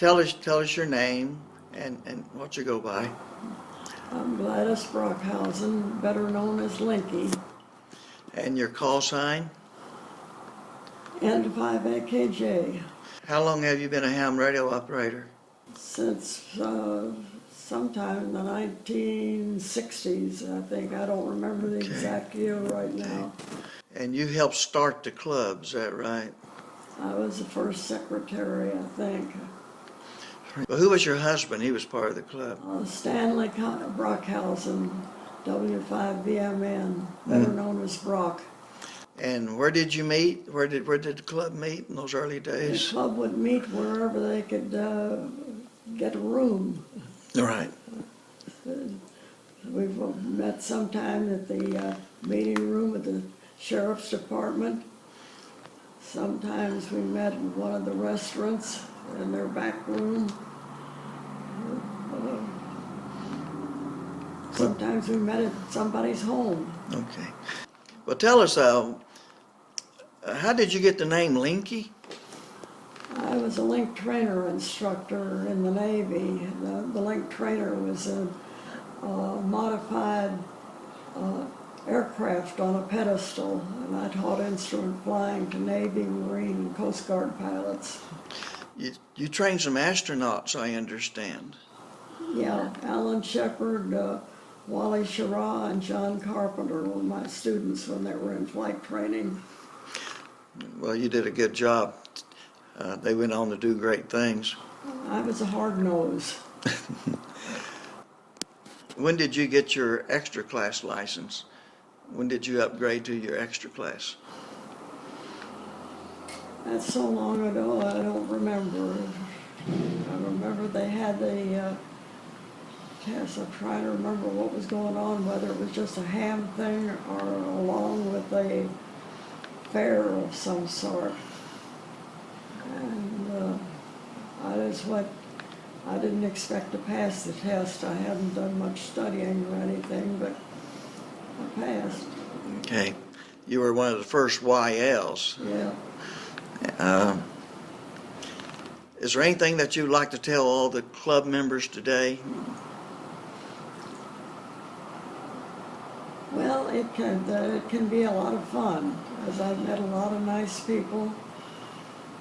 Tell us your name and what you go by. I'm Gladys Brokhausen, better known as Linky. And your call sign? N5AKJ. How long have you been a ham radio operator? Since sometime in the 1960s, I think. I don't remember the exact year right now. And you helped start the club, is that right? I was the first secretary, I think. Well, who was your husband? He was part of the club. Stanley Brokhausen, W5VMN, better known as Brock. And where did you meet? Where did the club meet in those early days? The club would meet wherever they could get a room. All right. We've met sometime at the meeting room at the sheriff's department. Sometimes we met in one of the restaurants in their back room. Sometimes we met at somebody's home. Okay. Well, tell us, how did you get the name Linky? I was a link trainer instructor in the Navy. The link trainer was a modified aircraft on a pedestal, and I taught instrument flying to Navy, Marine, and Coast Guard pilots. You trained some astronauts, I understand. Yeah, Alan Shepard, Wally Schirra, and John Carpenter were my students when they were in flight training. Well, you did a good job. They went on to do great things. I was a hard nose. When did you get your extra class license? When did you upgrade to your extra class? That's so long ago, I don't remember. I remember they had the test. I'm trying to remember what was going on, whether it was just a ham thing or along with a fair of some sort. And I didn't expect to pass the test. I hadn't done much studying or anything, but I passed. Okay. You were one of the first YLs. Yeah. Is there anything that you'd like to tell all the club members today? Well, it can be a lot of fun, as I've met a lot of nice people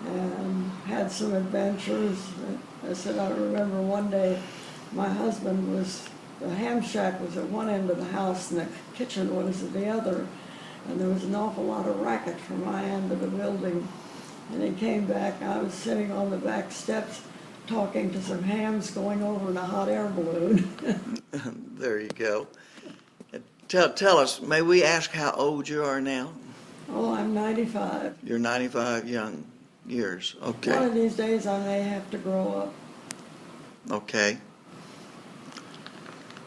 and had some adventures. I said, I remember one day my husband the ham shack was at one end of the house and the kitchen was at the other, and there was an awful lot of racket from my end of the building. And he came back, I was sitting on the back steps talking to some hams going over in a hot air balloon. There you go. Tell us, may we ask how old you are now? Oh, I'm 95. You're 95 young years. Okay. One of these days I may have to grow up, Okay.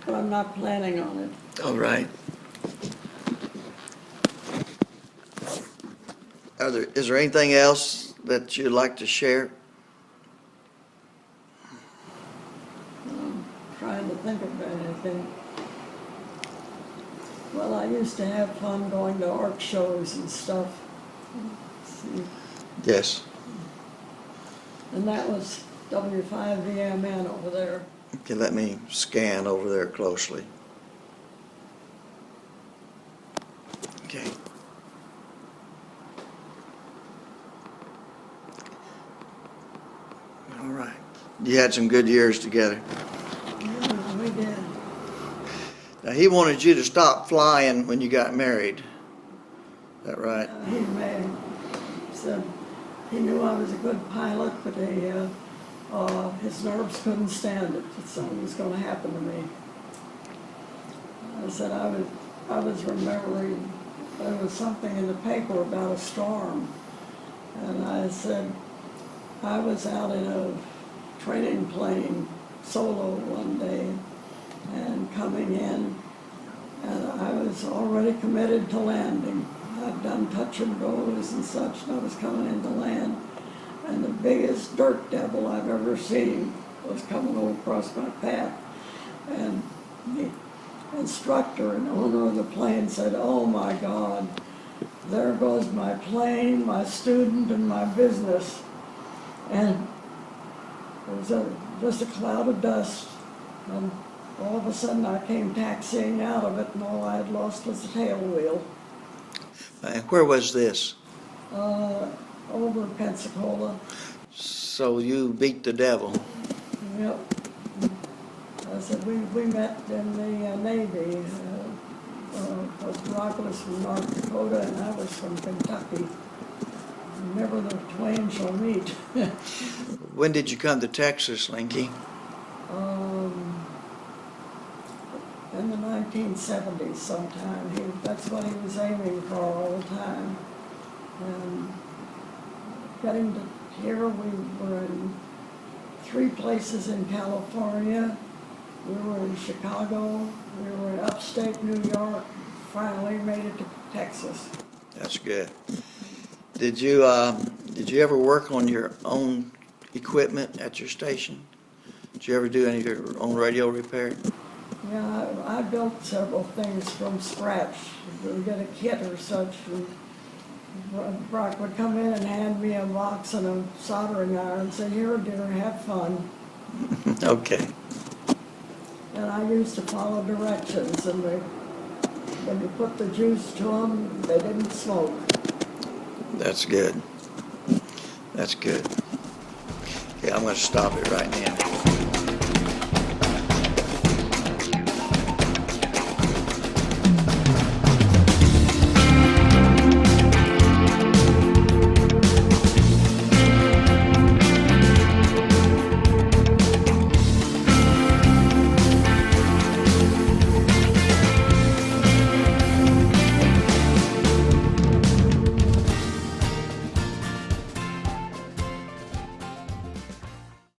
but I'm not planning on it. All right. Is there anything else that you'd like to share? I'm trying to think of anything. Well, I used to have fun going to art shows and stuff. See. Yes. And that was W5VMN over there. Okay, let me scan over there closely. Okay. All right. You had some good years together. Yeah, we did. Now, he wanted you to stop flying when you got married. Is that right? He said he knew I was a good pilot, but his nerves couldn't stand it, that something was going to happen to me. I said I was remembering there was something in the paper about a storm, and I said I was out in a training plane solo one day and coming in, and I was already committed to landing. I'd done touch and goes and such, and I was coming in to land, and the biggest dirt devil I've ever seen was coming across my path. And the instructor and owner of the plane said, "Oh my God, there goes my plane, my student, and my business." And was just a cloud of dust, and all of a sudden I came taxiing out of it, and all I had lost was the tail wheel. Where was this? Over Pensacola. So you beat the devil. Yep. I said, we met in the Navy. Brock was from North Dakota and I was from Kentucky. Never the twain shall meet. When did you come to Texas, Linky? In the 1970s sometime. That's what he was aiming for all the time. And getting to here, we were in 3 places in California. We were in Chicago. We were in upstate New York. Finally made it to Texas. That's good. Did you ever work on your own equipment at your station? Did you ever do any of your own radio repair? Yeah, I built several things from scratch. We get a kit or such. And Brock would come in and hand me a box and a soldering iron and say, "Here, dear, have fun." Okay. And I used to follow directions, and when you put the juice to them, they didn't smoke. That's good. That's good. Okay, I'm going to stop it right now.